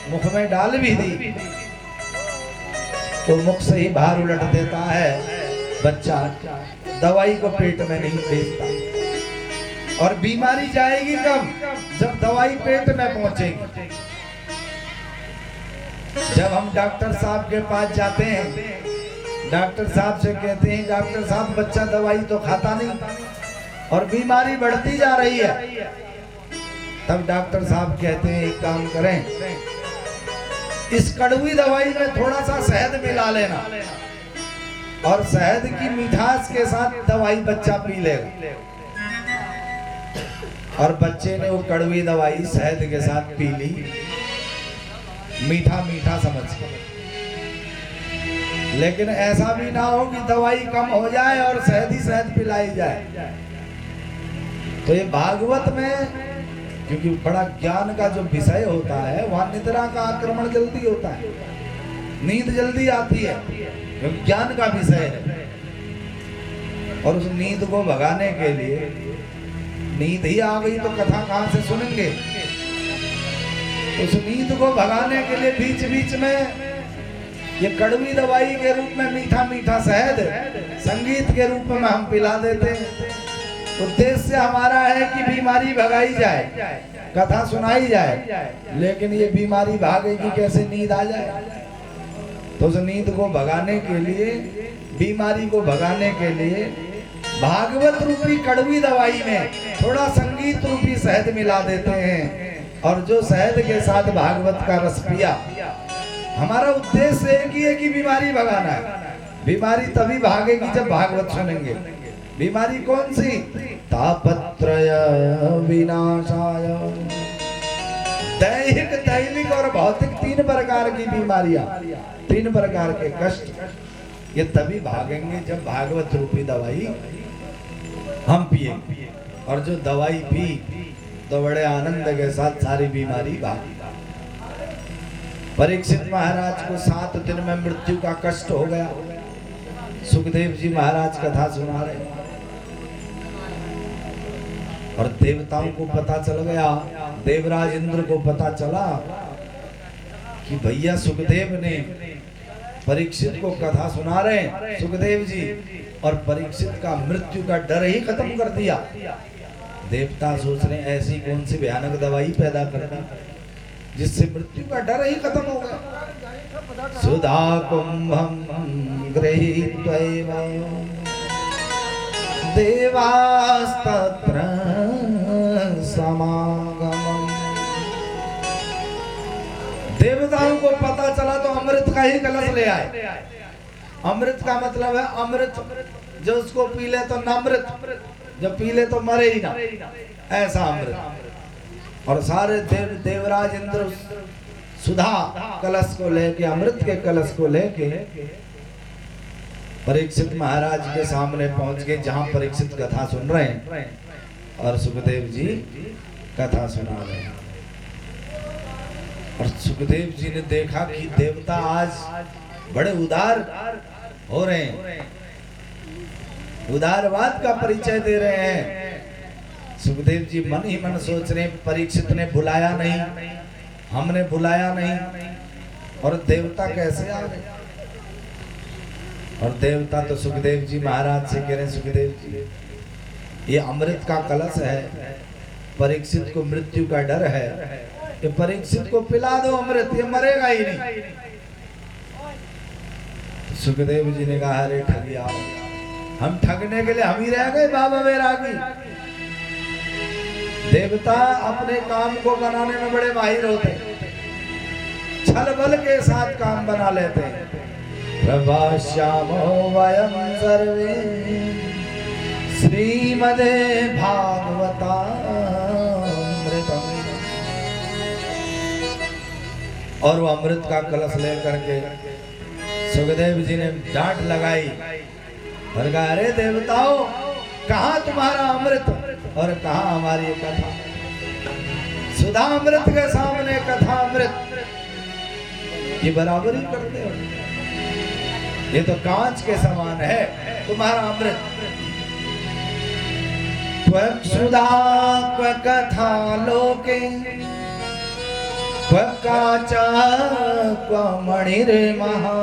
मुख में डाल भी दी तो मुख से ही बाहर उलट देता है बच्चा, दवाई को पेट में नहीं भेजता। और बीमारी जाएगी कब? जब दवाई पेट में पहुंचेगी। जब हम डॉक्टर साहब के पास जाते हैं, डॉक्टर साहब से कहते हैं डॉक्टर साहब बच्चा दवाई तो खाता नहीं और बीमारी बढ़ती जा रही है, तब डॉक्टर साहब कहते हैं एक काम करें, इस कड़वी दवाई में थोड़ा सा शहद मिला लेना और शहद की मिठास के साथ दवाई बच्चा पी लेगा। और बच्चे ने वो कड़वी दवाई शहद के साथ पी ली, मीठा मीठा समझ के। लेकिन ऐसा भी ना हो कि दवाई कम हो जाए और शहद ही शहद पिलाई जाए। तो ये भागवत में, क्योंकि बड़ा ज्ञान का जो विषय होता है वहां निद्रा का आक्रमण जल्दी होता है, नींद जल्दी आती है, क्योंकि ज्ञान का विषय है। और उस नींद को भगाने के लिए, नींद ही आ गई तो कथा कहां से सुनेंगे? उस नींद को भगाने के लिए बीच बीच में ये कड़वी दवाई के रूप में मीठा मीठा शहद संगीत के रूप में हम पिला देते हैं। उद्देश्य हमारा है कि बीमारी भगाई जाए, कथा सुनाई जाए, लेकिन ये बीमारी भागेगी कैसे? नींद आ जाए। तो उस नींद को भगाने के लिए, बीमारी को भगाने के लिए भागवत रूपी कड़वी दवाई में थोड़ा संगीत रूपी शहद मिला देते हैं। और जो शहद के साथ भागवत का रस पिया, हमारा उद्देश्य एक ही है कि बीमारी भगाना है। बीमारी तभी भागेगी जब भागवत सुनेंगे। बीमारी कौन सी? तापत्रय विनाशाय। दैहिक, दैविक और भौतिक तीन प्रकार की बीमारियां, तीन प्रकार के कष्ट, ये तभी भागेंगे जब भागवत रूपी दवाई हम पिएंगे। और जो दवाई पी तो बड़े आनंद के साथ सारी बीमारी भागी। परीक्षित महाराज को 7 दिन में मृत्यु का कष्ट हो गया। सुखदेव जी महाराज कथा सुना रहे और देवताओं को पता चल गया, देवराज इंद्र को पता चला कि भैया सुखदेव ने परीक्षित को कथा सुना रहे सुखदेव जी, और परीक्षित का मृत्यु का डर ही खत्म कर दिया। देवता सोच रहे ऐसी कौन सी भयानक दवाई पैदा कर दी जिससे मृत्यु का डर ही खत्म हो गया। सुधा कुंभम गृहीत्वैव देवास्तत्र समागमम्। देवताओं को पता चला तो अमृत का ही कलश ले आए। अमृत का मतलब है अमृत, जो उसको पी ले तो नमृत, जब पी ले तो मरे ही ना, ऐसा अमृत। और सारे देवराज इंद्र सुधा कलश को लेके, अमृत के कलश को लेके परीक्षित महाराज के सामने पहुंच गए, जहां परीक्षित कथा सुन रहे हैं और सुखदेव जी कथा सुना रहे हैं। और सुखदेव जी ने देखा कि देवता आज बड़े उदार हो रहे हैं, उदारवाद का परिचय दे रहे हैं। सुखदेव जी मन ही मन सोच रहे हैं परीक्षित ने बुलाया नहीं, हमने बुलाया नहीं, और देवता कैसे आ गए? और देवता तो सुखदेव जी महाराज से कह रहे हैं, सुखदेव जी ये अमृत का कलश है, परीक्षित को मृत्यु का डर है, ये परीक्षित को पिला दो अमृत, ये मरेगा ही नहीं। सुखदेव जी ने कहा अरे ठगिया, हम ठगने के लिए हम ही रह गए बाबा वैरागी। देवता अपने काम को बनाने में बड़े माहिर होते हैं, छल बल के साथ काम बना लेते हैं। प्रभाष्यामो वयं सर्वे श्रीमदे भागवतामृतम्। और वो अमृत का कलश लेकर के सुखदेव जी ने डांट लगाई और कहा अरे देवताओं, कहाँ तुम्हारा अमृत और कहाँ हमारी कथा? सुधा अमृत के सामने कथा अमृत, ये बराबरी करते हो? ये तो कांच के समान है तुम्हारा अमृत। सुधा कथा लोके काचा मणिर्महा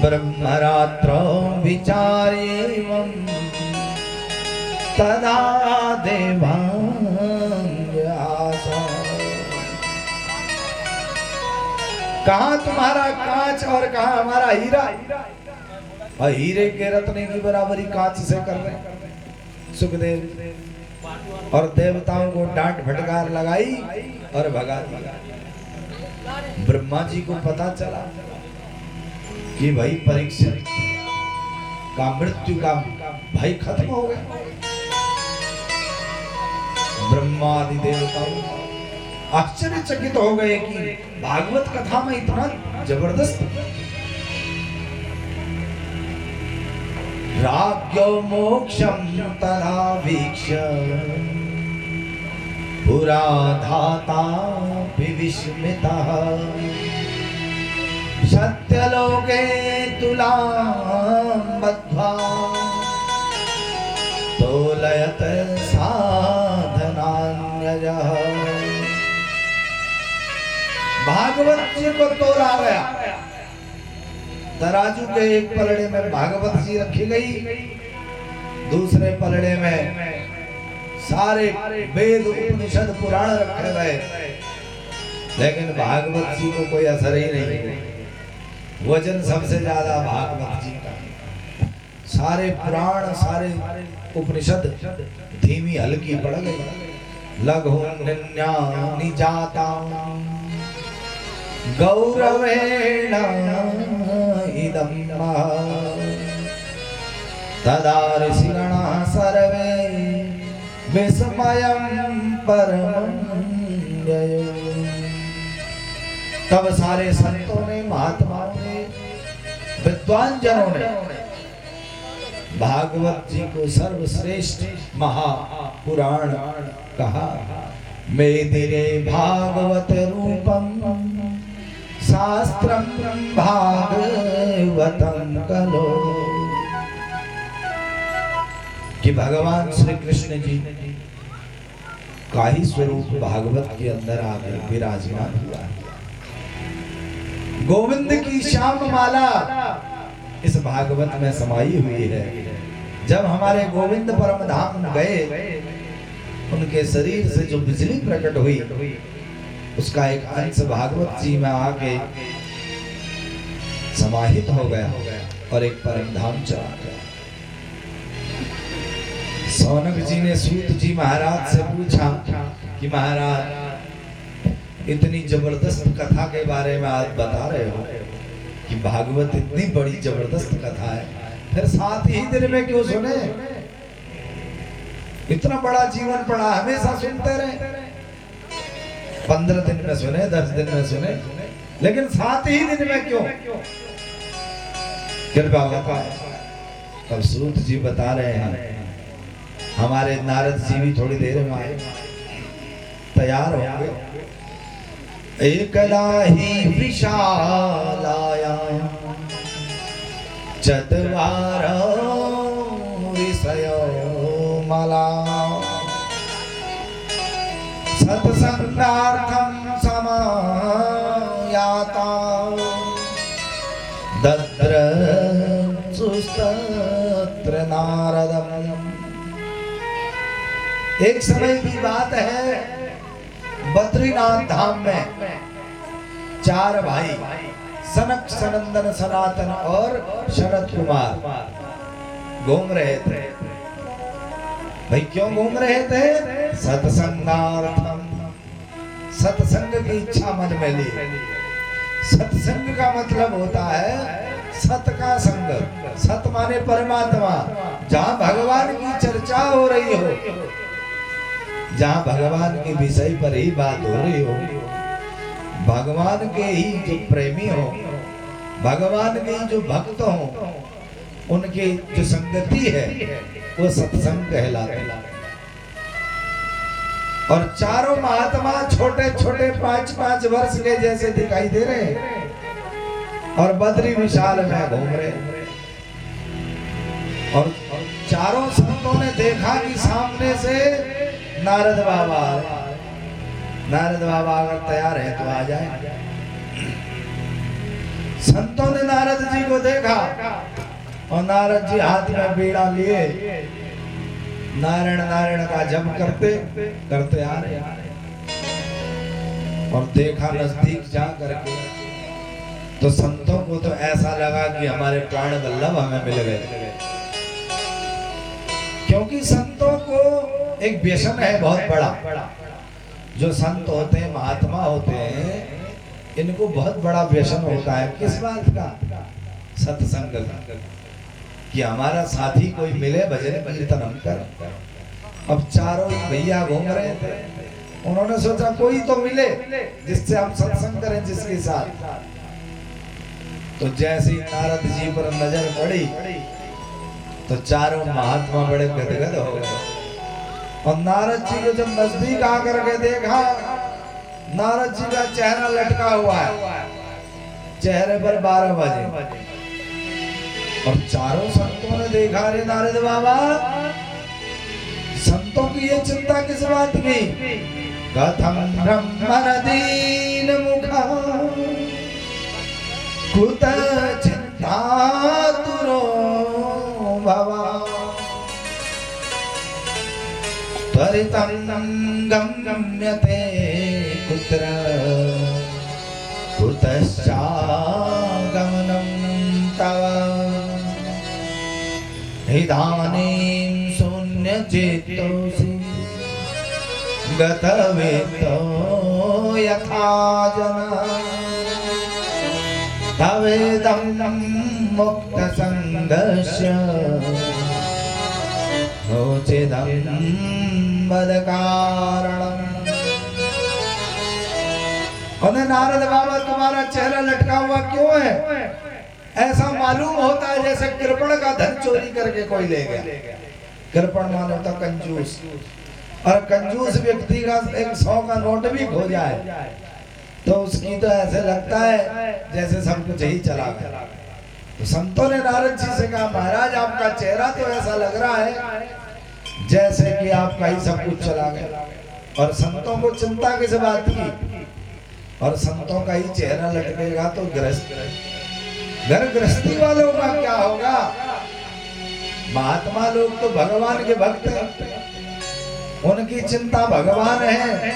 ब्रह्मरात्रो विचार्येवं तदा देवांग्यासा। कहाँ तुम्हारा कांच और कहाँ हमारा हीरा, और हीरे के रत्ने की बराबरी कांच से कर रहे सुखदेव। और देवताओं को डांट फटकार लगाई और भगा दिया। ब्रह्मा जी को पता चला कि भाई परीक्षित का मृत्यु का भय खत्म हो गया। ब्रह्मा आदि देवताओं आश्चर्यचकित हो गए कि भागवत कथा में इतना जबरदस्त। राज्ञो मोक्षं तदा वीक्ष्य पुरा धाता विस्मितः सत्यलोके तुलां बद्ध्वा तोलयत साधनान्यजः। भागवत जी को तोला गया। तराजू के एक पलड़े में भागवत जी रखी गई, दूसरे पलड़े में सारे वेद उपनिषद पुराण रखे गए, लेकिन भागवत जी को कोई असर ही नहीं। वजन सबसे ज्यादा भागवत जी का। सारे पुराण सारे उपनिषद धीमी हल्की पड़ गई। लघु निन्यानि जाता गौरवेण इदं तदा ऋषिगणः सर्वे विस्मयं परमं जयो। तब सारे संतों ने, महात्माओं ने, विद्वान जनों ने भागवत जी को सर्वश्रेष्ठ महापुराण कहा। मेदिरे भागवत रूपम शास्त्रम भागवतम कलो। कि भगवान श्री कृष्ण जी का ही स्वरूप भागवत के अंदर आकर विराजमान हुआ। गोविंद की श्याम माला इस भागवत में समाई हुई है। जब हमारे गोविंद परम धाम गए, उनके शरीर से जो बिजली प्रकट हुई, उसका एक अंश भागवत जी में आके समाहित हो गया और एक परम धाम चला गया। सौनक जी ने सूत जी महाराज से पूछा कि महाराज, इतनी जबरदस्त कथा के बारे में आज बता रहे हो कि भागवत इतनी बड़ी जबरदस्त कथा है, फिर 7 ही दिन में क्यों सुने? इतना बड़ा जीवन पड़ा, हमेशा सुनते रहे। 15 दिन में सुने, 10 दिन में सुने, लेकिन 7 ही दिन में क्यों? कृपा बता। तब सूत जी बता रहे हैं, हमारे नारद जी भी थोड़ी देर में आए, तैयार होंगे। एकदा ही विशालायां चत्वारो ऋषयो मला सत्संगार्थं समायाता दद्रचुस्तत्र नारदम्। एक समय की बात है, बद्रीनाथ धाम में 4 भाई सनक, सनंदन, सनातन और शरद कुमार घूम रहे थे। भाई क्यों घूम रहे थे? सत्संगार्थम, सत्संग की इच्छा मन में ली। सत्संग का मतलब होता है सत का संग। सत माने परमात्मा, जहाँ भगवान की चर्चा हो रही हो, जहाँ भगवान के विषय पर ही बात हो रही हो, भगवान के ही जो प्रेमी हो, भगवान के ही जो भक्त हो, उनकी जो संगति है वो सत्संग कहलाता है। और चारों महात्मा छोटे छोटे 5-5 वर्ष के जैसे दिखाई दे रहे हैं और बद्री विशाल में घूम रहे। और चारों संतों ने देखा कि सामने से नारद बाबा नारद बाबा अगर तैयार है तो आ जाए। संतों ने नारद जी को देखा और नारद जी हाथ में बीड़ा लिए नारायण नारायण का जप करते करते आ रहे और देखा नजदीक जा करके तो संतों को तो ऐसा लगा कि हमारे प्राण वल्लभ हमें मिल गए, क्योंकि संतों को एक व्यसन है बहुत बड़ा। जो संत होते हैं, महात्मा होते हैं, इनको बहुत बड़ा व्यसन होता है। किस बात का? सत्संग का, कि हमारा साथी कोई मिले, भजन कीर्तन हम कर। अब चारों भैया घूम रहे थे, उन्होंने सोचा कोई तो मिले जिससे हम सत्संग करें, जिसके साथ। तो जैसे ही नारद जी पर नजर पड़ी तो चारों महात्मा बड़े गदगद हो गए। और नारद जी को जब नजदीक आकर के देखा, नारद जी का चेहरा लटका हुआ है, चेहरे पर 12 बजे। और चारों संतों ने देखा, रे नारद बाबा, संतों की ये चिंता किस बात की? कथम ब्रह्मण दीन मुखा कुत चिंता तुरो भवा त्वरितं गम्यते कुत्र कुतश्चागमनं तव इदानीं शून्यचित्तोऽसि गतवेतो यथा जनः तवेदं मुक्तसङ्गस्य नोचेदं वद कारणम्। नारद बाबा, तुम्हारा चेहरा लटका हुआ क्यों है? ऐसा मालूम होता है जैसे कृपण का धन चोरी करके कोई ले गया। कृपण मानो तो कंजूस, और कंजूस व्यक्ति का एक 100 का नोट भी खो जाए तो उसकी तो ऐसे लगता है जैसे सब कुछ ही चला गया। तो संतों ने नारद जी से कहा, महाराज आपका चेहरा तो ऐसा लग रहा है जैसे कि आपका ही सब कुछ चला गया। और संतों को चिंता किस बात की? और संतों का ही चेहरा लटकेगा तो घर गृहस्थी वालों का क्या होगा? महात्मा लोग तो भगवान के भक्त हैं, उनकी चिंता भगवान है।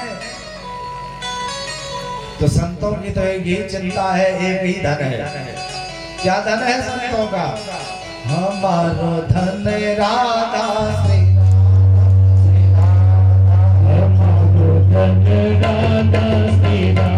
तो संतों की तो एक ही चिंता है, एक ही धन है। क्या धन है संतों का? हमारो धन राधा श्री, हमारो धन राधा श्री।